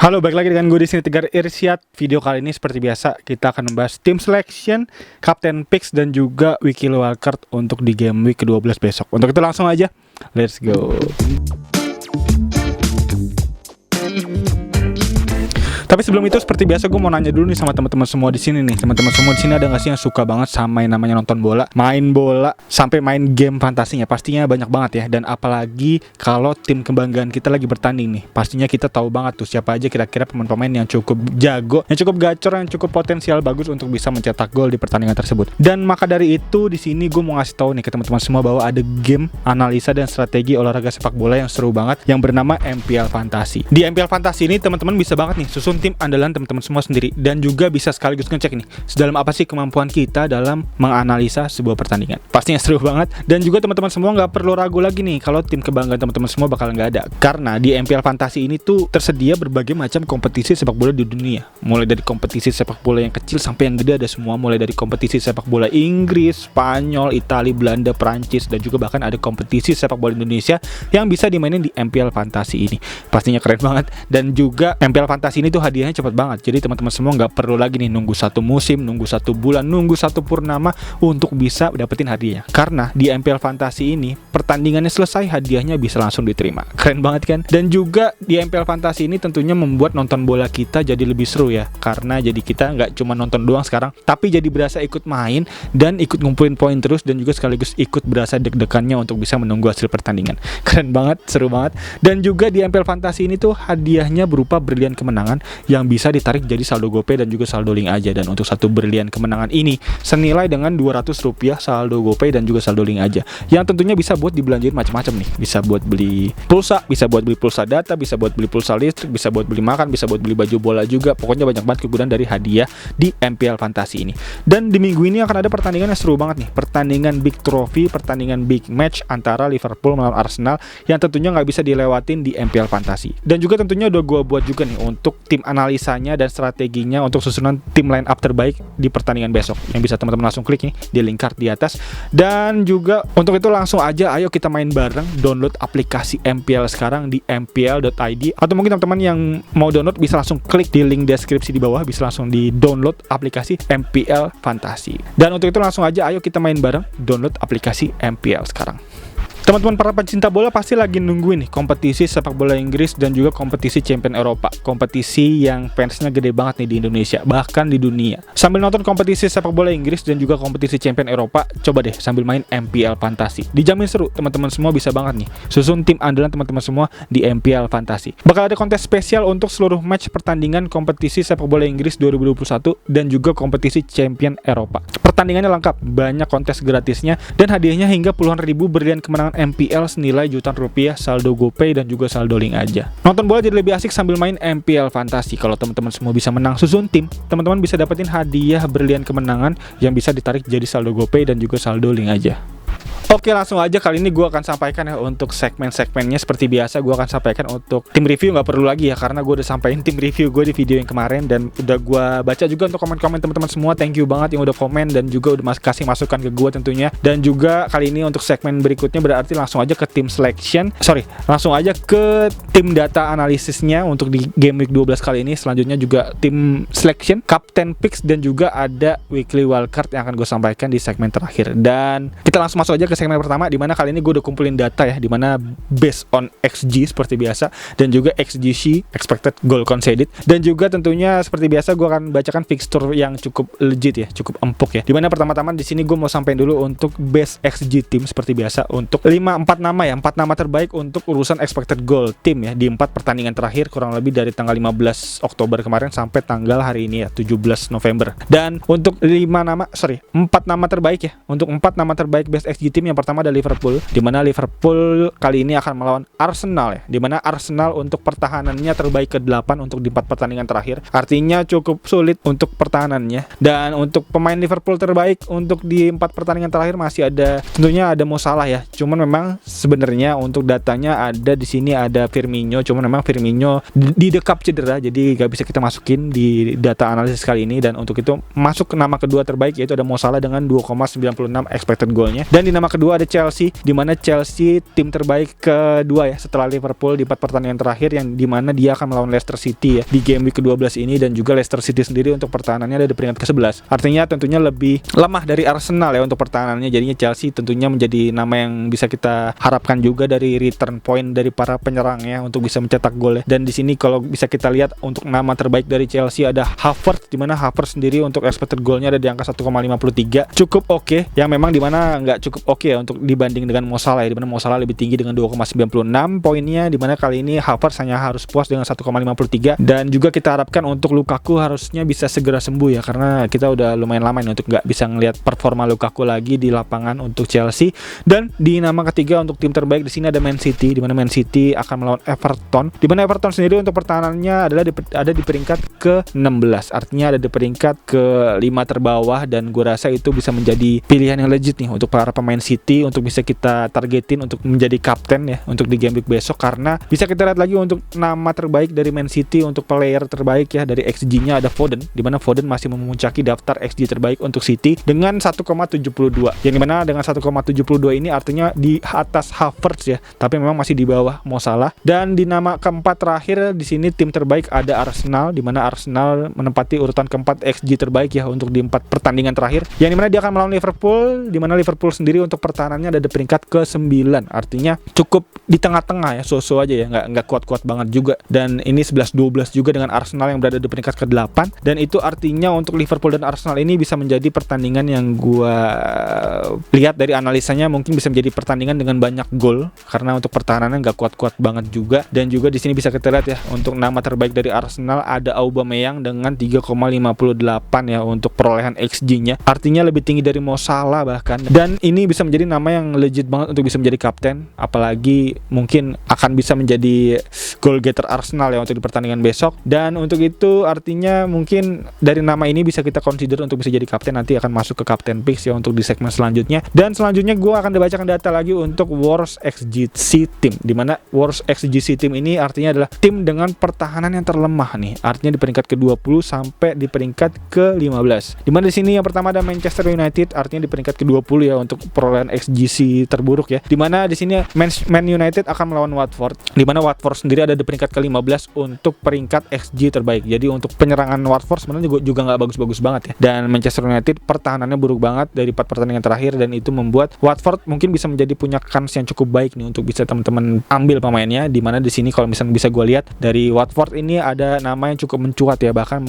Halo, balik lagi dengan gue di sini Tegar Irsyad. Video kali ini seperti biasa kita akan membahas team selection, captain picks dan juga weekly wildcard untuk di game week ke-12 besok. Untuk itu langsung aja, let's go. Tapi sebelum itu seperti biasa gue mau nanya dulu nih sama teman-teman semua di sini nih. Teman-teman semua di sini ada nggak sih yang suka banget sama yang namanya nonton bola, main bola, sampai main game fantasinya? Pastinya banyak banget ya. Dan apalagi kalau tim kebanggaan kita lagi bertanding nih, pastinya kita tahu banget tuh siapa aja kira-kira pemain-pemain yang cukup jago, yang cukup gacor, yang cukup potensial bagus untuk bisa mencetak gol di pertandingan tersebut. Dan maka dari itu di sini gue mau ngasih tahu nih ke teman-teman semua bahwa ada game analisa dan strategi olahraga sepak bola yang seru banget yang bernama MPL Fantasi. Di MPL Fantasi ini teman-teman bisa banget nih susun tim andalan teman-teman semua sendiri, dan juga bisa sekaligus ngecek nih sedalam apa sih kemampuan kita dalam menganalisa sebuah pertandingan. Pastinya seru banget. Dan juga teman-teman semua nggak perlu ragu lagi nih kalau tim kebanggaan teman-teman semua bakal nggak ada, karena di MPL Fantasi ini tuh tersedia berbagai macam kompetisi sepak bola di dunia, mulai dari kompetisi sepak bola yang kecil sampai yang gede ada semua, mulai dari kompetisi sepak bola Inggris, Spanyol, Italia, Belanda, Prancis, dan juga bahkan ada kompetisi sepak bola Indonesia yang bisa dimainin di MPL Fantasi ini. Pastinya keren banget. Dan juga MPL Fantasi ini tuh hadiahnya cepet banget. Jadi teman-teman semua nggak perlu lagi nih nunggu satu musim, nunggu satu bulan, nunggu satu purnama untuk bisa dapetin hadiahnya. Karena di MPL Fantasi ini pertandingannya selesai, hadiahnya bisa langsung diterima. Keren banget kan? Dan juga di MPL Fantasi ini tentunya membuat nonton bola kita jadi lebih seru ya. Karena jadi kita nggak cuma nonton doang sekarang, tapi jadi berasa ikut main dan ikut ngumpulin poin terus, dan juga sekaligus ikut berasa deg-degannya untuk bisa menunggu hasil pertandingan. Keren banget, seru banget. Dan juga di MPL Fantasi ini tuh hadiahnya berupa berlian kemenangan yang bisa ditarik jadi saldo GoPay dan juga saldo link aja. Dan untuk satu berlian kemenangan ini senilai dengan Rp200 saldo GoPay dan juga saldo link aja, yang tentunya bisa buat dibelanjain macam-macam nih. Bisa buat beli pulsa, bisa buat beli pulsa data, bisa buat beli pulsa listrik, bisa buat beli makan, bisa buat beli baju bola juga. Pokoknya banyak banget kegunaan dari hadiah di MPL Fantasi ini. Dan di minggu ini akan ada pertandingan yang seru banget nih, pertandingan big trophy, pertandingan big match antara Liverpool melawan Arsenal, yang tentunya nggak bisa dilewatin di MPL Fantasi. Dan juga tentunya udah gue buat juga nih untuk tim analisanya dan strateginya untuk susunan tim line up terbaik di pertandingan besok, yang bisa teman-teman langsung klik nih di link card di atas. Dan juga untuk itu langsung aja ayo kita main bareng. Download aplikasi MPL sekarang di mpl.id, atau mungkin teman-teman yang mau download bisa langsung klik di link deskripsi di bawah, bisa langsung di download aplikasi MPL Fantasi. Dan untuk itu langsung aja ayo kita main bareng, download aplikasi MPL sekarang. Teman-teman para pecinta bola pasti lagi nungguin nih kompetisi sepak bola Inggris dan juga kompetisi Champion Eropa, kompetisi yang fansnya gede banget nih di Indonesia, bahkan di dunia. Sambil nonton kompetisi sepak bola Inggris dan juga kompetisi Champion Eropa, coba deh sambil main MPL Fantasi. Dijamin seru, teman-teman semua bisa banget nih susun tim andalan teman-teman semua di MPL Fantasi. Bakal ada kontes spesial untuk seluruh match pertandingan kompetisi sepak bola Inggris 2021 dan juga kompetisi Champion Eropa. Pertandingannya lengkap, banyak kontes gratisnya, dan hadiahnya hingga puluhan ribu berlian kemenangan MPL senilai jutaan rupiah saldo GoPay dan juga saldo link aja. Nonton bola jadi lebih asik sambil main MPL Fantasi. Kalau teman-teman semua bisa menang susun tim, teman-teman bisa dapetin hadiah berlian kemenangan yang bisa ditarik jadi saldo GoPay dan juga saldo link aja. Oke, langsung aja kali ini gue akan sampaikan ya untuk segmen-segmennya. Seperti biasa gue akan sampaikan untuk tim review, nggak perlu lagi ya, karena gue udah sampaikan tim review gue di video yang kemarin, dan udah gue baca juga untuk komen-komen teman-teman semua. Thank you banget yang udah komen dan juga udah kasih masukan ke gue tentunya. Dan juga kali ini untuk segmen berikutnya berarti langsung aja ke tim selection, langsung aja ke tim data analisisnya untuk di game week 12 kali ini. Selanjutnya juga tim selection, captain picks, dan juga ada weekly wildcard yang akan gue sampaikan di segmen terakhir. Dan kita langsung masuk aja ke segmen pertama, dimana kali ini gue udah kumpulin data ya, dimana based on XG seperti biasa, dan juga XGC, expected goal conceded, dan juga tentunya seperti biasa gue akan bacakan fixture yang cukup legit ya, cukup empuk ya. Dimana pertama-tama di sini gue mau sampein dulu untuk base XG tim seperti biasa untuk 4 nama ya, 4 nama terbaik untuk urusan expected goal tim ya di 4 pertandingan terakhir, kurang lebih dari tanggal 15 Oktober kemarin sampai tanggal hari ini ya 17 November. Dan untuk 4 nama terbaik ya, untuk 4 nama terbaik base XG tim, yang pertama ada Liverpool, di mana Liverpool kali ini akan melawan Arsenal ya, di mana Arsenal untuk pertahanannya terbaik ke-8 untuk di 4 pertandingan terakhir. Artinya cukup sulit untuk pertahanannya. Dan untuk pemain Liverpool terbaik untuk di 4 pertandingan terakhir masih ada, tentunya ada Mo Salah ya. Cuman memang sebenarnya untuk datanya ada di sini ada Firmino, cuman memang Firmino di dekap cedera, jadi gak bisa kita masukin di data analisis kali ini. Dan untuk itu masuk ke nama kedua terbaik yaitu ada Mo Salah dengan 2,96 expected goalnya. Dan di nama nama kedua ada Chelsea, di mana Chelsea tim terbaik kedua ya setelah Liverpool di 4 pertandingan terakhir, yang di mana dia akan melawan Leicester City ya di game week ke-12 ini, dan juga Leicester City sendiri untuk pertahanannya ada di peringkat ke-11. Artinya tentunya lebih lemah dari Arsenal ya untuk pertahanannya. Jadinya Chelsea tentunya menjadi nama yang bisa kita harapkan juga dari return point dari para penyerangnya untuk bisa mencetak gol ya. Dan di sini kalau bisa kita lihat untuk nama terbaik dari Chelsea ada Havertz, di mana Havertz sendiri untuk expected goalnya ada di angka 1,53, cukup oke. Yang memang di mana nggak cukup oke ya untuk dibanding dengan Mo Salah ya, di mana Mo Salah lebih tinggi dengan 2,96 poinnya, di mana kali ini Havertz hanya harus puas dengan 1,53. Dan juga kita harapkan untuk Lukaku harusnya bisa segera sembuh ya, karena kita udah lumayan lama nih untuk nggak bisa ngelihat performa Lukaku lagi di lapangan untuk Chelsea. Dan di nama ketiga untuk tim terbaik di sini ada Man City, di mana Man City akan melawan Everton, di mana Everton sendiri untuk pertahanannya adalah ada di peringkat ke-16, artinya ada di peringkat ke-5 terbawah, dan gue rasa itu bisa menjadi pilihan yang legit nih untuk para pemain City untuk bisa kita targetin untuk menjadi kapten ya untuk di game week besok. Karena bisa kita lihat lagi untuk nama terbaik dari Man City untuk player terbaik ya dari XG-nya ada Foden, di mana Foden masih memuncaki daftar XG terbaik untuk City dengan 1,72, yang dimana dengan 1,72 ini artinya di atas Havertz ya, tapi memang masih di bawah Mo Salah. Dan di nama keempat terakhir di sini tim terbaik ada Arsenal, di mana Arsenal menempati urutan keempat XG terbaik ya untuk di 4 pertandingan terakhir, yang dimana dia akan melawan Liverpool, di mana Liverpool sendiri untuk pertahanannya ada di peringkat ke-9, artinya cukup di tengah-tengah ya, so-so aja ya, nggak kuat-kuat banget juga. Dan ini 11-12 juga dengan Arsenal yang berada di peringkat ke-8, dan itu artinya untuk Liverpool dan Arsenal ini bisa menjadi pertandingan yang gua lihat dari analisanya mungkin bisa menjadi pertandingan dengan banyak gol, karena untuk pertahanannya nggak kuat-kuat banget juga. Dan juga di sini bisa kita lihat ya untuk nama terbaik dari Arsenal ada Aubameyang dengan 3,58 ya untuk perolehan XG-nya, artinya lebih tinggi dari Mo Salah bahkan. Dan ini bisa menjadi nama yang legit banget untuk bisa menjadi kapten, apalagi mungkin akan bisa menjadi goal getter Arsenal ya untuk di pertandingan besok. Dan untuk itu artinya mungkin dari nama ini bisa kita consider untuk bisa jadi kapten, nanti akan masuk ke kapten picks ya untuk di segmen selanjutnya. Dan selanjutnya gue akan dibacakan data lagi untuk worst XGC team, dimana worst XGC team ini artinya adalah tim dengan pertahanan yang terlemah nih, artinya di peringkat ke-20 sampai di peringkat ke-15. Dimana di sini yang pertama ada Manchester United, artinya di peringkat ke-20 ya untuk perolehan XGC terburuk ya. Dimana di sini Man United akan melawan Watford, dimana Watford sendiri ada di peringkat ke-15 untuk peringkat XG terbaik. Jadi untuk penyerangan Watford sebenarnya juga nggak bagus-bagus banget ya. Dan Manchester United pertahanannya buruk banget dari 4 pertandingan terakhir, dan itu membuat Watford mungkin bisa menjadi punya kans yang cukup baik nih untuk bisa teman-teman ambil pemainnya. Dimana di sini kalau misalnya bisa gue lihat dari Watford ini ada nama yang cukup mencuat ya, bahkan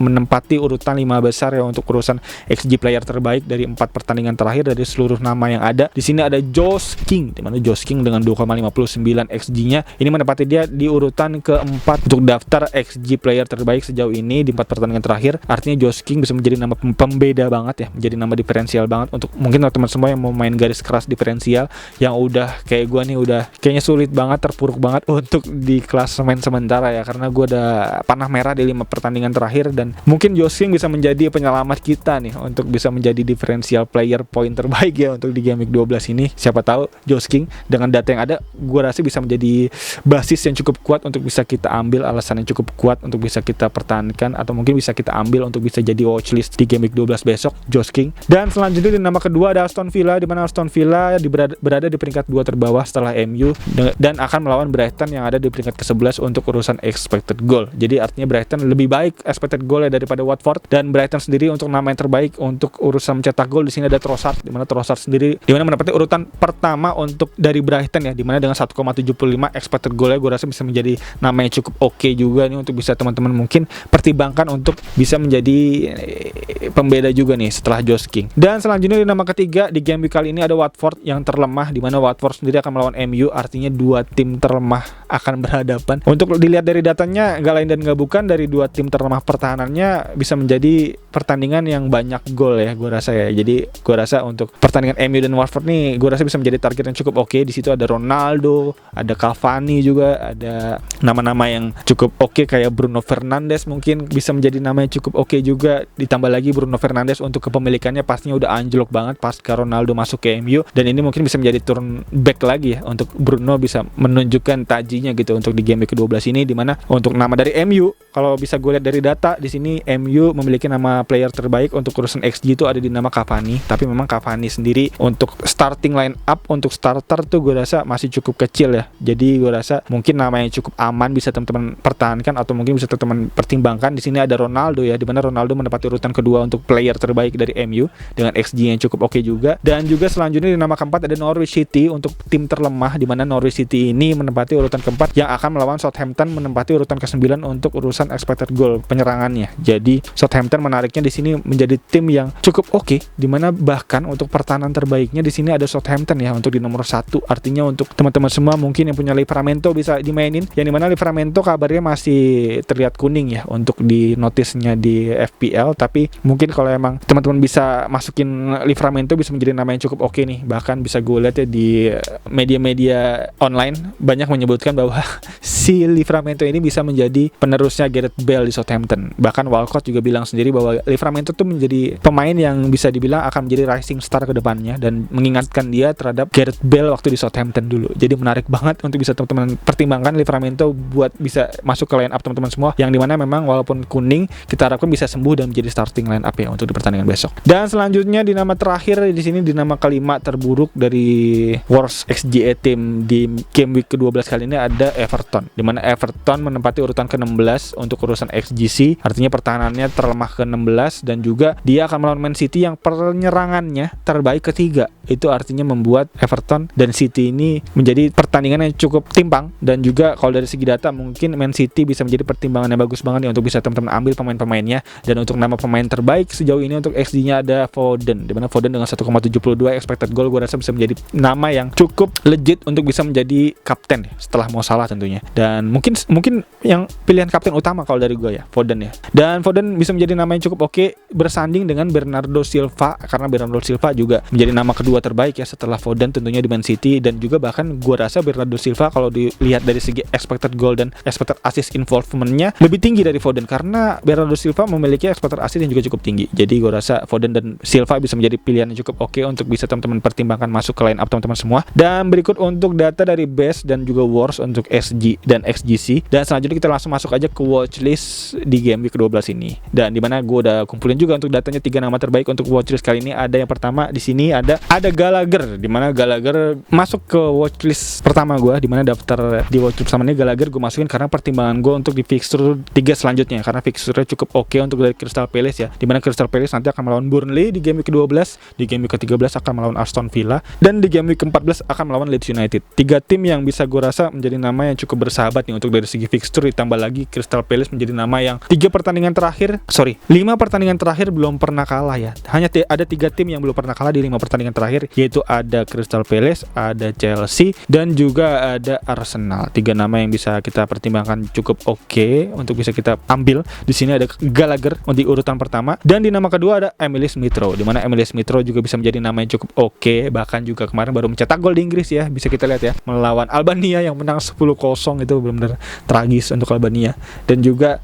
menempati urutan 5 besar ya untuk urusan XG player terbaik dari 4 pertandingan terakhir dari seluruh nama yang ada. Di sini ada Josh King, di mana Josh King dengan 2,59 XG-nya ini menempati dia di urutan keempat untuk daftar XG player terbaik sejauh ini di 4 pertandingan terakhir. Artinya Josh King bisa menjadi nama pembeda banget ya, menjadi nama diferensial banget untuk mungkin teman-teman semua yang mau main garis keras diferensial, yang udah kayak gue nih udah kayaknya sulit banget, terpuruk banget untuk di klasemen sementara ya, karena gue udah panah merah di 5 pertandingan terakhir. Dan mungkin Josh King bisa menjadi penyelamat kita nih untuk bisa menjadi diferensial player point terbaik ya untuk di game week 12 ini. Siapa tahu Josh King dengan data yang ada, gue rasa bisa menjadi basis yang cukup kuat untuk bisa kita ambil, alasan yang cukup kuat untuk bisa kita pertahankan, atau mungkin bisa kita ambil untuk bisa jadi watchlist di game week 12 besok, Josh King. Dan selanjutnya di nama kedua ada Aston Villa, di mana Aston Villa berada di peringkat 2 terbawah setelah MU, dan akan melawan Brighton yang ada di peringkat ke-11 untuk urusan expected goal. Jadi artinya Brighton lebih baik expected goal daripada Watford, dan Brighton sendiri untuk nama yang terbaik untuk urusan mencetak gol di sini ada Trossard, di mana Trossard sendiri menempati urutan pertama untuk dari Brighton ya, di mana dengan 1,75 expected goal-nya gue rasa bisa menjadi nama yang cukup oke juga nih untuk bisa teman-teman mungkin pertimbangkan untuk bisa menjadi pembeda juga nih setelah Josh King. Dan selanjutnya di nama ketiga di game week kali ini ada Watford yang terlemah, di mana Watford sendiri akan melawan MU, artinya 2 tim terlemah akan berhadapan. Untuk dilihat dari datanya gak lain dan gak bukan dari 2 tim terlemah pertahanannya bisa menjadi pertandingan yang banyak gol ya gue rasa ya. Jadi gue rasa untuk pertandingan MU dan Watford nih gue rasa bisa menjadi target yang cukup oke. Di situ ada Ronaldo, ada Cavani juga, ada nama-nama yang cukup oke kayak Bruno Fernandes mungkin bisa menjadi nama yang cukup oke juga. Ditambah lagi Bruno Fernandes untuk kepemilikannya pastinya udah anjlok banget pasca Ronaldo masuk ke MU, dan ini mungkin bisa menjadi turn back lagi ya untuk Bruno bisa menunjukkan tajinya gitu untuk di game week ke-12 ini, dimana untuk nama dari MU kalau bisa gue lihat dari data di sini MU memiliki nama player terbaik untuk urusan XG itu ada di nama Cavani, tapi memang Cavani sendiri untuk starting line up untuk starter tuh gue rasa masih cukup kecil ya. Jadi gue rasa mungkin nama yang cukup aman bisa teman-teman pertahankan atau mungkin bisa teman-teman pertimbangkan. Di sini ada Ronaldo ya, di mana Ronaldo menempati urutan kedua untuk player terbaik dari MU dengan XG yang cukup oke juga. Dan juga selanjutnya di nama keempat ada Norwich City untuk tim terlemah, di mana Norwich City ini menempati urutan keempat yang akan melawan Southampton menempati urutan ke-9 untuk urusan expected goal penyerangannya. Jadi Southampton menariknya di sini menjadi tim yang cukup oke, di mana bahkan untuk pertahanan terbaiknya di sini ada Southampton ya untuk di nomor 1. Artinya untuk teman-teman semua mungkin yang punya Livramento bisa dimainin, yang dimana Livramento kabarnya masih terlihat kuning ya untuk di notisnya di FPL, tapi mungkin kalau emang teman-teman bisa masukin Livramento bisa menjadi nama yang cukup oke nih. Bahkan bisa gue lihat ya di media-media online banyak menyebutkan bahwa si Livramento ini bisa menjadi penerusnya Gareth Bale di Southampton. Bahkan Walcott juga bilang sendiri bahwa Livramento tuh menjadi pemain yang bisa dibilang akan menjadi rising star ke depannya dan mengingatkan dia terhadap Gareth Bale waktu di Southampton dulu. Jadi menarik banget untuk bisa teman-teman pertimbangkan Livramento buat bisa masuk ke line up teman-teman semua, yang dimana memang walaupun kuning kita harapkan bisa sembuh dan menjadi starting line up ya untuk di pertandingan besok. Dan selanjutnya di nama terakhir di sini di nama kelima terburuk dari worst XGA team di game week ke-12 kali ini ada Everton, di mana Everton menempati urutan ke-16 untuk urusan XGC, artinya pertahanannya terlemah ke-16, dan juga dia akan melawan Man City yang penyerangannya terbaik ketiga. Itu artinya membuat Everton dan City ini menjadi pertandingan yang cukup timpang, dan juga kalau dari segi data mungkin Man City bisa menjadi pertimbangan yang bagus banget nih untuk bisa teman-teman ambil pemain-pemainnya. Dan untuk nama pemain terbaik sejauh ini untuk XG-nya ada Foden, di mana Foden dengan 1,72 expected goal gue rasa bisa menjadi nama yang cukup legit untuk bisa menjadi kapten setelah Mo Salah tentunya. Dan mungkin yang pilihan kapten utama kalau dari gue ya Foden ya. Dan Foden bisa menjadi nama yang cukup oke bersanding dengan Bernardo Silva, karena Bernardo Silva juga menjadi nama kedua terbaik ya setelah Foden tentunya di Man City. Dan juga bahkan gue rasa Bernardo Silva kalau dilihat dari segi expected goal dan expected assist involvementnya lebih tinggi dari Foden, karena Bernardo Silva memiliki expected assist yang juga cukup tinggi. Jadi gue rasa Foden dan Silva bisa menjadi pilihan yang cukup oke untuk bisa teman-teman pertimbangkan masuk ke line up teman-teman semua. Dan berikut untuk data dari best dan juga worst untuk SG dan XGC. Dan selanjutnya kita langsung masuk aja ke watchlist di game week ke-12 ini. Dan dimana gue udah kumpulin juga untuk datanya 3 nama terbaik untuk watchlist kali ini. Ada yang pertama di sini ada Gallagher, dimana Gallagher masuk ke watchlist pertama gue, dimana daftar di watchlist pertama ini Gallagher gue masukin karena pertimbangan gue untuk di fixture 3 selanjutnya, karena fixture cukup oke untuk dari Crystal Palace ya, dimana Crystal Palace nanti akan melawan Burnley di game week ke-12, di game week ke-13 akan melawan Aston Villa, dan di game week ke-14 akan melawan Leeds United. 3 tim yang bisa gue rasa menjadi nama yang cukup bersahabat nih untuk dari segi fixture. Ditambah lagi Crystal Palace menjadi nama yang 5 pertandingan terakhir belum pernah kalah ya. Hanya ada 3 tim yang belum pernah kalah di 5 pertandingan terakhir, yaitu ada Crystal Palace, ada Chelsea, dan juga ada Arsenal. 3 nama yang bisa kita pertimbangkan cukup oke untuk bisa kita ambil. Di sini ada Gallagher di urutan pertama, dan di nama kedua ada Emile Smith Rowe, di mana Emile Smith Rowe juga bisa menjadi nama yang cukup oke. Bahkan juga kemarin baru mencetak gol di Inggris ya, bisa kita lihat ya, melawan Albania yang menang 10-0, itu benar-benar tragis untuk Albania. Dan juga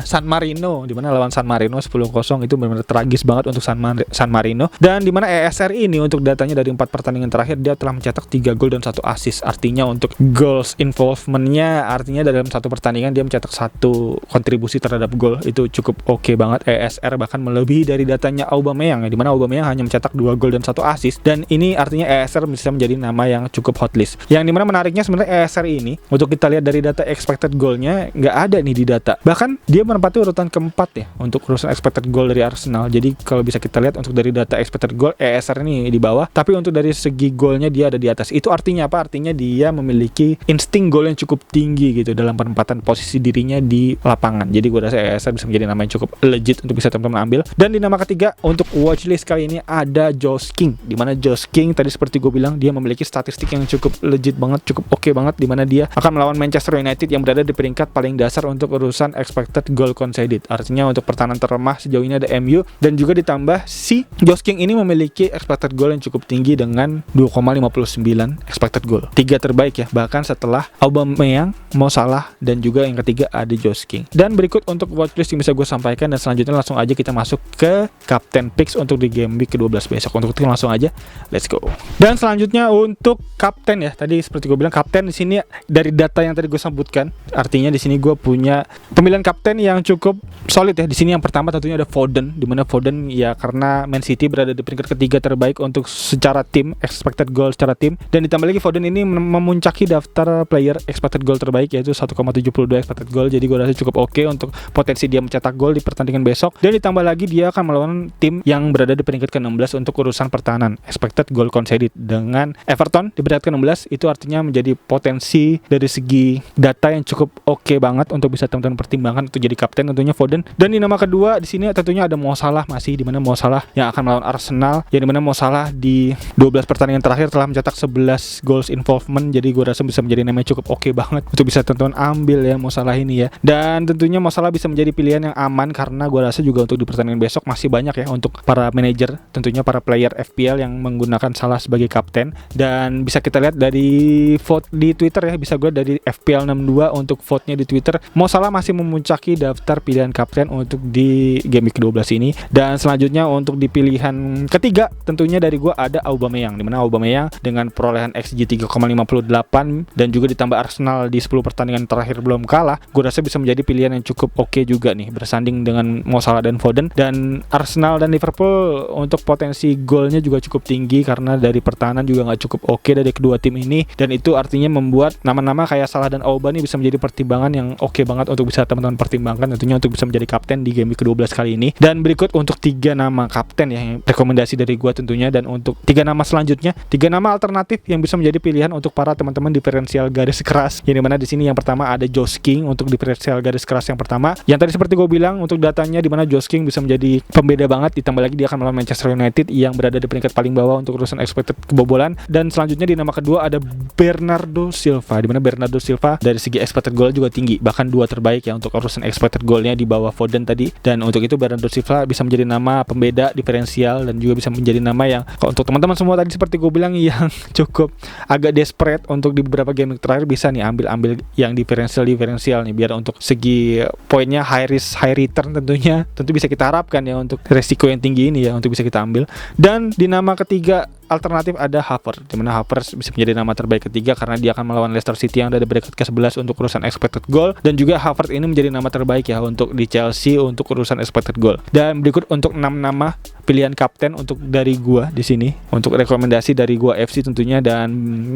San Marino, di mana lawan San Marino 10-0 itu benar-benar tragis banget untuk San Marino. Dan di mana ESR ini untuk datanya dari 4 pertandingan terakhir dia telah mencetak 3 gol dan 1 assist. Artinya untuk goals involvement-nya, artinya dalam satu pertandingan dia mencetak 1 kontribusi terhadap gol, itu cukup oke banget ESR, bahkan melebihi dari datanya Aubameyang ya, di mana Aubameyang hanya mencetak 2 gol dan 1 assist. Dan ini artinya ESR bisa menjadi nama yang cukup hotlist. Yang dimana menariknya sebenarnya ESR ini untuk kita lihat dari data expected goal-nya nggak ada nih di data. Bahkan dia menempati urutan keempat ya untuk urusan expected goal dari Arsenal. Jadi kalau bisa kita lihat untuk dari data expected goal ESR ini di bawah, tapi untuk dari segi golnya dia ada di atas. Itu artinya apa? Artinya dia memiliki insting gol yang cukup tinggi gitu dalam penempatan posisi dirinya di lapangan. Jadi gue rasa ESR bisa menjadi nama yang cukup legit untuk bisa teman-teman ambil. Dan di nama ketiga untuk watchlist kali ini ada Josh King, di mana Josh King tadi seperti gue bilang dia memiliki statistik yang cukup legit banget, cukup oke banget, di mana dia akan melawan Manchester United yang berada di peringkat paling dasar untuk urusan expected goal conceded. Artinya untuk pertahanan terlemah sejauh ini ada MU, dan juga ditambah si Josh King ini memiliki expected expected goal yang cukup tinggi dengan 2,59 expected goal. 3 terbaik ya, bahkan setelah Aubameyang, Mo Salah, dan juga yang ketiga ada Josh King. Dan berikut untuk watchlist yang bisa gue sampaikan, dan selanjutnya langsung aja kita masuk ke Captain Picks untuk di game week ke-12 besok. Untuk itu langsung aja let's go. Dan selanjutnya untuk kapten ya, tadi seperti gue bilang kapten di sini dari data yang tadi gue sebutkan, artinya di sini gue punya pemilihan kapten yang cukup solid ya. Di sini yang pertama tentunya ada Foden, di mana Foden ya karena Man City berada di peringkat ketiga terbaik untuk secara tim, expected goal secara tim, dan ditambah lagi Foden ini memuncaki daftar player expected goal terbaik yaitu 1,72 expected goal. Jadi gue rasa cukup oke untuk potensi dia mencetak gol di pertandingan besok. Dan ditambah lagi dia akan melawan tim yang berada di peringkat ke-16 untuk urusan pertahanan expected goal conceded, dengan Everton di peringkat ke-16. Itu artinya menjadi potensi dari segi data yang cukup oke banget untuk bisa teman-teman pertimbangkan untuk jadi kapten tentunya Foden. Dan di nama kedua di sini tentunya ada Mo Salah, masih di mana Mo Salah yang akan melawan Arsenal, yang di mana Mo Salah di 12 pertandingan terakhir telah mencetak 11 goals involvement. Jadi gue rasa bisa menjadi nama yang cukup oke banget untuk bisa teman-teman ambil ya Mo Salah ini ya. Dan tentunya Mo Salah bisa menjadi pilihan yang aman karena gue rasa juga untuk di pertandingan besok masih banyak ya untuk para manajer, tentunya para player FPL yang menggunakan Salah sebagai kapten. Dan bisa kita lihat dari vote di Twitter ya, bisa gue dari FPL62 untuk vote-nya di Twitter, Mo Salah masih memuncaki daftar pilihan kapten untuk di game week ke-12 ini. Dan selanjutnya untuk di pilihan ketiga tentunya dari gue ada Aubameyang, dimana Aubameyang dengan perolehan XG 3,58 dan juga ditambah Arsenal di 10 pertandingan terakhir belum kalah, gue rasa bisa menjadi pilihan yang cukup oke juga nih bersanding dengan Mo Salah dan Foden. Dan Arsenal dan Liverpool untuk potensi golnya juga cukup tinggi karena dari pertahanan juga nggak cukup oke dari kedua tim ini, dan itu artinya membuat nama-nama kayak Salah dan Auba nih bisa menjadi pertimbangan yang oke banget untuk bisa teman-teman pertimbangkan tentunya untuk bisa menjadi kapten di game week ke-12 kali ini. Dan berikut untuk 3 nama kapten ya, yang rekomendasi dari gua tentunya. Dan untuk 3 nama selanjutnya, 3 nama alternatif yang bisa menjadi pilihan untuk para teman-teman diferensial garis keras, yang dimana di sini yang pertama ada Josh King untuk diferensial garis keras yang pertama, yang tadi seperti gue bilang untuk datanya dimana Josh King bisa menjadi pembeda banget, ditambah lagi dia akan melawan Manchester United yang berada di peringkat paling bawah untuk urusan expected kebobolan. Dan selanjutnya di nama kedua ada Bernardo Silva, dimana Bernardo Silva dari segi expected goal juga tinggi, bahkan 2 terbaik ya untuk urusan expected goalnya di bawah Foden tadi. Dan untuk itu Bernardo Silva bisa menjadi nama pembeda diferensial dan juga bisa menjadi nama yang untuk teman-teman semua tadi seperti gue bilang yang cukup agak desperate untuk di beberapa game terakhir bisa nih ambil yang diferensial nih, biar untuk segi poinnya high risk high return tentu bisa kita harapkan ya untuk resiko yang tinggi ini ya untuk bisa kita ambil. Dan di nama ketiga alternatif ada Havertz, dimana Havertz bisa menjadi nama terbaik ketiga karena dia akan melawan Leicester City yang ada di peringkat ke-11 untuk urusan expected goal, dan juga Havertz ini menjadi nama terbaik ya untuk di Chelsea untuk urusan expected goal. Dan berikut untuk 6 nama pilihan kapten untuk dari gua di sini untuk rekomendasi dari gua FC tentunya. Dan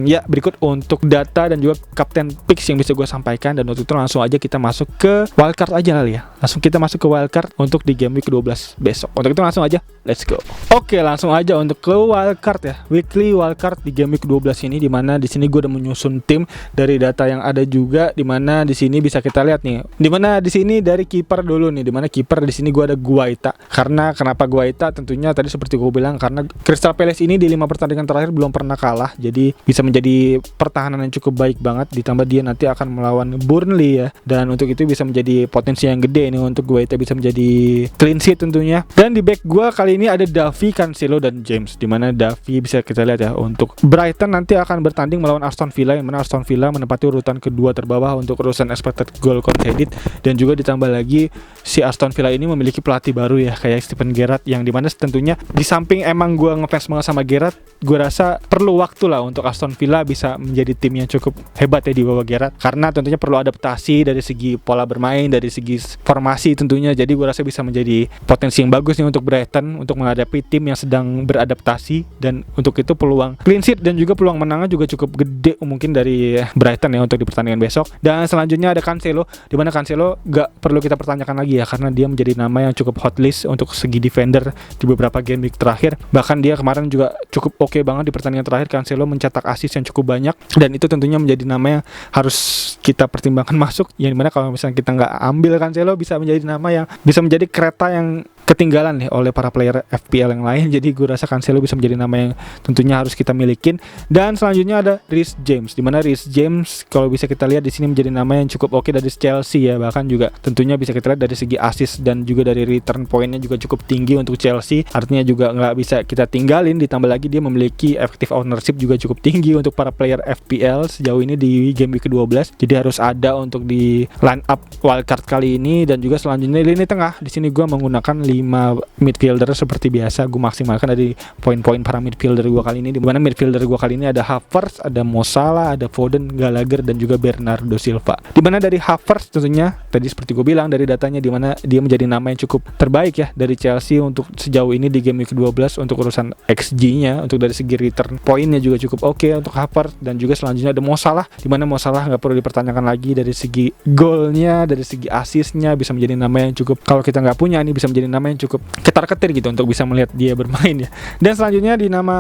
ya berikut untuk data dan juga kapten picks yang bisa gua sampaikan. Dan untuk itu langsung aja kita masuk ke wildcard aja kali ya. Langsung kita masuk ke wildcard untuk di game week ke-12 besok. Untuk itu langsung aja let's go. Oke, langsung aja untuk ke wildcard ya, weekly wildcard di game week 12 ini, dimana di sini gue udah menyusun tim dari data yang ada juga, dimana di sini bisa kita lihat nih, dimana di sini dari kiper dulu nih, dimana kiper di sini gue ada Guaita. Karena kenapa Guaita? Tentunya tadi seperti gue bilang karena Crystal Palace ini di 5 pertandingan terakhir belum pernah kalah, jadi bisa menjadi pertahanan yang cukup baik banget, ditambah dia nanti akan melawan Burnley ya, dan untuk itu bisa menjadi potensi yang gede ini untuk Guaita bisa menjadi clean sheet tentunya. Dan di back gue kali ini ada Davi, Cancelo, dan James, dimana Davi bisa kita lihat ya untuk Brighton nanti akan bertanding melawan Aston Villa, yang mana Aston Villa menempati urutan kedua terbawah untuk urusan expected goal conceded. Dan juga ditambah lagi si Aston Villa ini memiliki pelatih baru ya kayak Steven Gerrard, yang dimana tentunya di samping emang gue ngefans banget sama Gerrard, gue rasa perlu waktu lah untuk Aston Villa bisa menjadi tim yang cukup hebat ya di bawah Gerrard, karena tentunya perlu adaptasi dari segi pola bermain, dari segi formasi tentunya. Jadi gue rasa bisa menjadi potensi yang bagus nih untuk Brighton untuk menghadapi tim yang sedang beradaptasi, dan untuk itu peluang clean sheet dan juga peluang menangnya juga cukup gede mungkin dari Brighton ya untuk di pertandingan besok. Dan selanjutnya ada Cancelo, di mana Cancelo gak perlu kita pertanyakan lagi ya karena dia menjadi nama yang cukup hot list untuk segi defender di beberapa game week terakhir. Bahkan dia kemarin juga cukup oke banget di pertandingan terakhir. Cancelo mencetak assist yang cukup banyak, dan itu tentunya menjadi nama yang harus kita pertimbangkan masuk, yang dimana kalau misalnya kita nggak ambil Cancelo bisa menjadi nama yang bisa menjadi kereta yang ketinggalan nih oleh para player FPL yang lain. Jadi gue rasa Cancelo bisa menjadi nama yang tentunya harus kita milikin. Dan selanjutnya ada Reece James, dimana Reece James kalau bisa kita lihat di sini menjadi nama yang cukup oke dari Chelsea ya. Bahkan juga tentunya bisa kita lihat dari segi assist dan juga dari return pointnya juga cukup tinggi untuk Chelsea. Artinya juga nggak bisa kita tinggalin. Ditambah lagi dia memiliki effective ownership juga cukup tinggi untuk para player FPL sejauh ini di game week ke-12. Jadi harus ada untuk di line up wildcard kali ini. Dan juga selanjutnya lini tengah. Di sini gue menggunakan 5 midfielder seperti biasa. Gue maksimalkan dari poin-poin para midfielder gue kali ini, dimana midfielder gue kali ini ada Havertz, ada Mo Salah, ada Foden, Gallagher, dan juga Bernardo Silva. Dimana dari Havertz tentunya tadi seperti gue bilang dari datanya, dimana dia menjadi nama yang cukup terbaik ya dari Chelsea untuk sejauh ini di game week 12 untuk urusan XG-nya, untuk dari segi return poinnya juga cukup oke untuk Havertz. Dan juga selanjutnya ada Mo Salah, dimana Mo Salah nggak perlu dipertanyakan lagi dari segi golnya, dari segi assist-nya, bisa menjadi nama yang cukup, kalau kita nggak punya ini bisa menjadi nama yang cukup ketar-ketir gitu untuk bisa melihat dia bermain ya. Dan selanjutnya di nama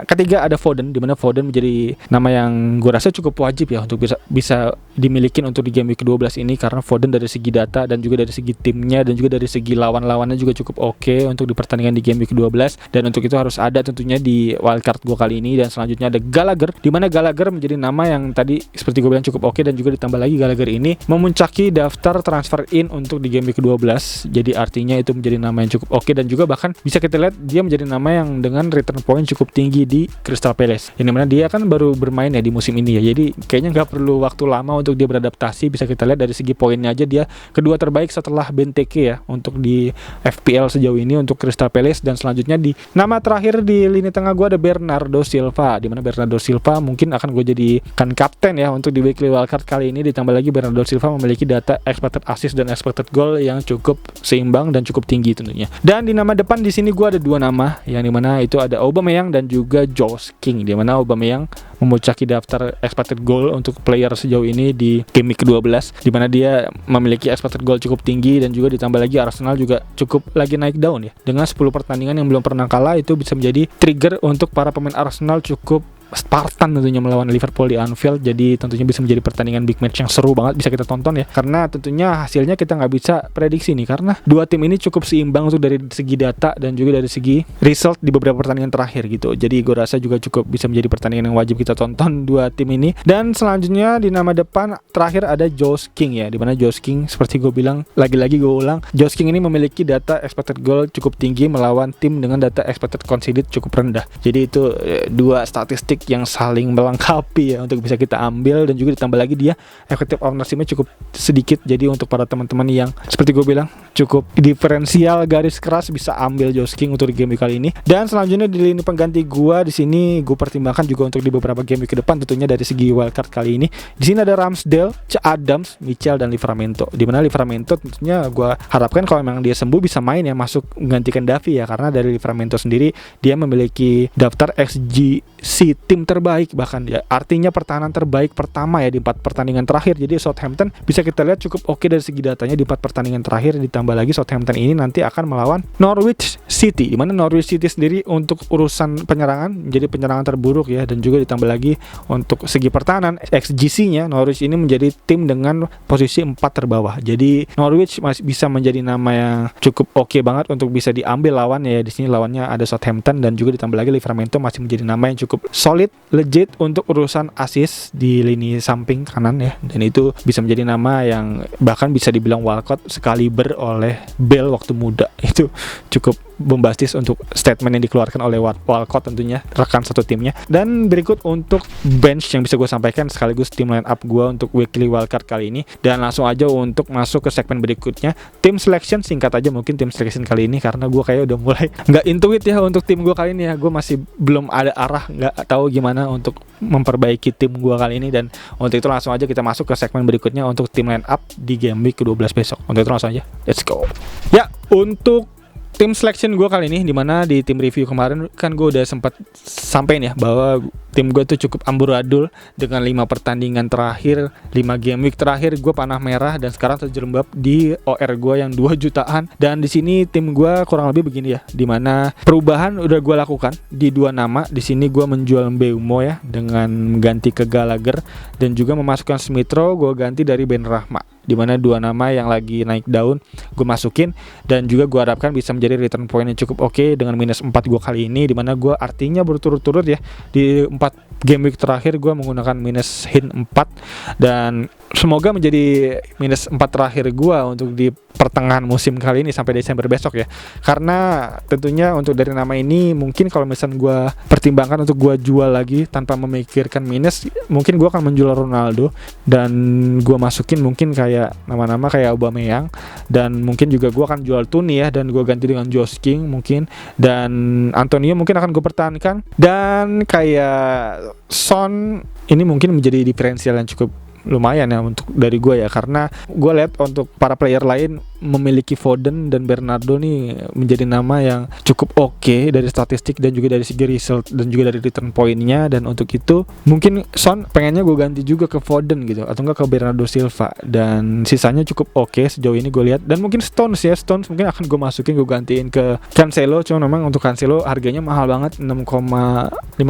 ketiga ada Foden, dimana Foden menjadi nama yang gue rasa cukup wajib ya untuk bisa dimiliki untuk di game week 12 ini, karena Foden dari segi data dan juga dari segi timnya dan juga dari segi lawan-lawannya juga cukup oke untuk di pertandingan di game week 12. Dan untuk itu harus ada tentunya di wildcard gue kali ini. Dan selanjutnya ada Gallagher, dimana Gallagher menjadi nama yang tadi seperti gue bilang cukup oke. Dan juga ditambah lagi Gallagher ini memuncaki daftar transfer in untuk di game week 12. Jadi artinya itu menjadi nama yang cukup oke. Dan juga bahkan bisa kita lihat dia menjadi nama yang dengan return point cukup tinggi di Crystal Palace, yang dimana dia kan baru bermain ya di musim ini ya. Jadi kayaknya nggak perlu waktu lama untuk dia beradaptasi. Bisa kita lihat dari segi poinnya aja dia kedua terbaik setelah Benteke ya untuk di FPL sejauh ini untuk Crystal Palace. Dan selanjutnya di nama terakhir di lini tengah gue ada Bernardo Silva, dimana Bernardo Silva mungkin akan gue jadikan kapten ya untuk di weekly wildcard kali ini. Ditambah lagi Bernardo Silva memiliki data expected assist dan expected goal yang cukup seimbang dan cukup tinggi tentunya. Dan di nama depan di sini gue ada dua nama, yang dimana itu ada Aubameyang dan juga Josh King, dimana Aubameyang memuncaki daftar expected goal untuk player sejauh ini di game week ke-12, dimana dia memiliki expected goal cukup tinggi. Dan juga ditambah lagi Arsenal juga cukup lagi naik daun ya, dengan 10 pertandingan yang belum pernah kalah. Itu bisa menjadi trigger untuk para pemain Arsenal cukup Spartan tentunya melawan Liverpool di Anfield. Jadi tentunya bisa menjadi pertandingan big match yang seru banget bisa kita tonton ya, karena tentunya hasilnya kita nggak bisa prediksi nih, karena dua tim ini cukup seimbang untuk dari segi data dan juga dari segi result di beberapa pertandingan terakhir gitu. Jadi gue rasa juga cukup bisa menjadi pertandingan yang wajib kita tonton dua tim ini. Dan selanjutnya di nama depan terakhir ada Josh King ya, dimana Josh King seperti gue bilang, lagi-lagi gue ulang, Josh King ini memiliki data expected goal cukup tinggi melawan tim dengan data expected conceded cukup rendah. Jadi itu dua statistik yang saling melengkapi ya untuk bisa kita ambil. Dan juga ditambah lagi dia effective ownership-nya cukup sedikit. Jadi untuk para teman-teman yang seperti gue bilang cukup diferensial garis keras, bisa ambil Josh King untuk di game week kali ini. Dan selanjutnya di lini pengganti gue di sini gue pertimbangkan juga untuk di beberapa game week ke depan tentunya dari segi wildcard kali ini. Di sini ada Ramsdale, Adams, Mitchell, dan Livramento. Dimana Livramento tentunya gue harapkan kalau memang dia sembuh bisa main ya, masuk menggantikan Davi ya, karena dari Livramento sendiri dia memiliki daftar XGC tim terbaik bahkan ya, artinya pertahanan terbaik pertama ya di 4 pertandingan terakhir. Jadi Southampton bisa kita lihat cukup oke dari segi datanya di 4 pertandingan terakhir. Ditambah lagi Southampton ini nanti akan melawan Norwich City, di mana Norwich City sendiri untuk urusan penyerangan menjadi penyerangan terburuk ya. Dan juga ditambah lagi untuk segi pertahanan XGC-nya Norwich ini menjadi tim dengan posisi 4 terbawah. Jadi Norwich masih bisa menjadi nama yang cukup oke banget untuk bisa diambil lawannya ya. Di sini lawannya ada Southampton. Dan juga ditambah lagi Livramento masih menjadi nama yang cukup solid, legit untuk urusan assist di lini samping kanan ya. Dan itu bisa menjadi nama yang bahkan bisa dibilang Walcott sekaliber oleh Bale waktu muda. Itu cukup bombastis untuk statement yang dikeluarkan oleh Walcott tentunya, rekan satu timnya. Dan berikut untuk bench yang bisa gue sampaikan sekaligus tim line up gue untuk weekly wildcard kali ini. Dan langsung aja untuk masuk ke segmen berikutnya, tim selection. Singkat aja mungkin tim selection kali ini, karena gue kayak udah mulai nggak intuit ya untuk tim gue kali ini ya. Gue masih belum ada arah, nggak tahu gimana untuk memperbaiki tim gue kali ini. Dan untuk itu langsung aja kita masuk ke segmen berikutnya untuk tim line up di game week ke-12 besok. Untuk itu langsung aja, let's go. Ya, untuk tim selection gue kali ini, dimana di tim review kemarin kan gue udah sempat sampein ya bahwa tim gue tuh cukup amburadul dengan 5 pertandingan terakhir, 5 game week terakhir gue panah merah, dan sekarang terjerembab di OR gue yang 2 jutaan. Dan di sini tim gue kurang lebih begini ya, dimana perubahan udah gue lakukan di 2 nama. Di sini gue menjual Mbeumo ya dengan mengganti ke Gallagher, dan juga memasukkan Smith Rowe gue ganti dari Ben Rahma. dimana 2 nama yang lagi naik daun gue masukin, dan juga gue harapkan bisa menjadi return point yang cukup oke dengan minus 4 gue kali ini, dimana gue artinya berturut-turut ya di 4 game week terakhir gue menggunakan minus hint 4, dan semoga menjadi minus 4 terakhir gue untuk di pertengahan musim kali ini sampai Desember besok ya. Karena tentunya untuk dari nama ini mungkin kalau misalnya gue pertimbangkan untuk gue jual lagi tanpa memikirkan minus, mungkin gue akan menjual Ronaldo dan gue masukin mungkin kayak nama-nama kayak Aubameyang, dan mungkin juga gue akan jual Tuni ya, dan gue ganti dengan Josh King mungkin, dan Antonio mungkin akan gue pertahankan, dan kayak Son ini mungkin menjadi diferensial yang cukup lumayan ya untuk dari gue ya, karena gue lihat untuk para player lain memiliki Foden dan Bernardo nih menjadi nama yang cukup oke dari statistik dan juga dari segi result dan juga dari return point-nya, dan untuk itu mungkin Son pengennya gue ganti juga ke Foden gitu atau enggak ke Bernardo Silva, dan sisanya cukup oke sejauh ini gue lihat. Dan mungkin Stones mungkin akan gue masukin, gue gantiin ke Cancelo, cuma memang untuk Cancelo harganya mahal banget, 5,9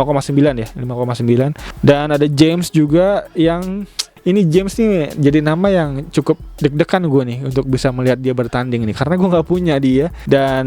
ya, 5,9. Dan ada James juga yang ini James nih jadi nama yang cukup deg-degan gue nih untuk bisa melihat dia bertanding nih, karena gue nggak punya dia, dan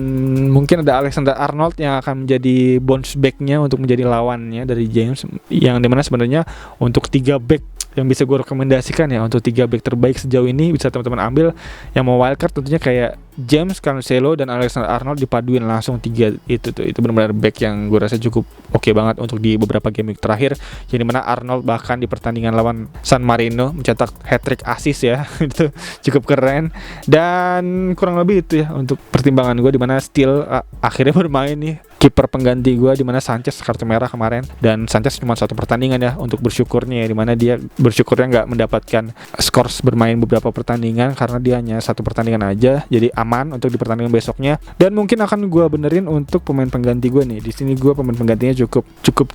mungkin ada Alexander Arnold yang akan menjadi bounce back-nya untuk menjadi lawannya dari James, yang dimana sebenarnya untuk 3 back yang bisa gue rekomendasikan ya, untuk 3 back terbaik sejauh ini bisa teman-teman ambil. Yang mau wildcard tentunya kayak James, Cancelo, dan Alexander Arnold dipaduin langsung 3 itu benar-benar back yang gue rasa cukup oke banget untuk di beberapa game week terakhir, yang dimana Arnold bahkan di pertandingan lawan San Marino mencetak hat-trick assist ya itu cukup keren. Dan kurang lebih itu ya untuk pertimbangan gue, dimana still akhirnya bermain nih kiper pengganti gue, dimana Sanchez kartu merah kemarin, dan Sanchez cuma 1 pertandingan ya untuk bersyukurnya ya, dimana dia bersyukurnya nggak mendapatkan skor bermain beberapa pertandingan karena dia hanya 1 pertandingan aja, jadi aman untuk di pertandingan besoknya. Dan mungkin akan gue benerin untuk pemain pengganti gue nih. Di sini gue pemain penggantinya cukup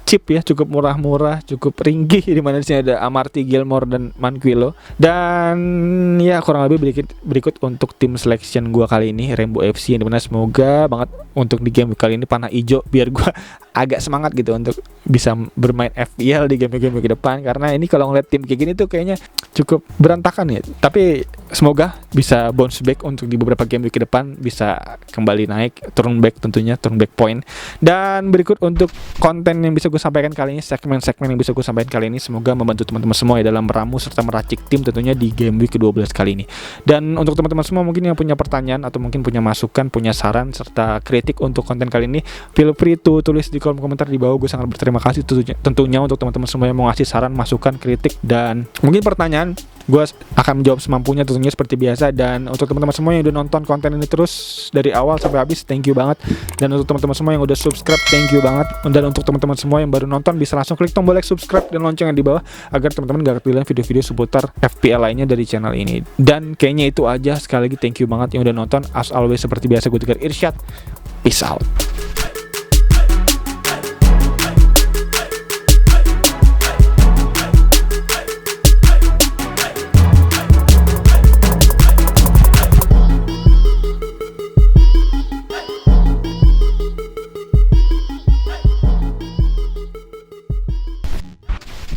cheap ya, cukup murah-murah, cukup ringgih, dimana di sini ada Amarty, Gilmore, dan Manquillo. Dan ya kurang lebih berikut untuk tim selection gue kali ini Rainbow FC, yang dimana semoga banget untuk di game kali ini panah hijau biar gue agak semangat gitu untuk bisa bermain FPL di game-game ke depan, karena ini kalau ngeliat tim kayak gini tuh kayaknya cukup berantakan ya. Tapi semoga bisa bounce back untuk di beberapa game ke depan, bisa kembali naik, turun back point. Dan berikut untuk konten yang bisa gue sampaikan kali ini, segmen-segmen yang bisa gue sampaikan kali ini, semoga membantu teman-teman semua ya dalam meramu serta meracik tim tentunya di game week ke-12 kali ini. Dan untuk teman-teman semua mungkin yang punya pertanyaan atau mungkin punya masukan, punya saran serta kritik untuk konten kali ini, feel free to tulis di kolom komentar di bawah. Gue sangat berterima kasih tentunya untuk teman-teman semua yang mau ngasih saran, masukan, kritik, dan mungkin pertanyaan. Gue akan menjawab semampunya tentunya seperti biasa. Dan untuk teman-teman semua yang udah nonton konten ini terus dari awal sampai habis, thank you banget. Dan untuk teman-teman semua yang udah subscribe, thank you banget. Dan untuk teman-teman semua yang baru nonton, bisa langsung klik tombol like, subscribe, dan loncengnya di bawah agar teman-teman gak ketinggalan video-video seputar FPL lainnya dari channel ini. Dan kayaknya itu aja. Sekali lagi thank you banget yang udah nonton. As always seperti biasa, gue Tegar Irsyad. Peace out.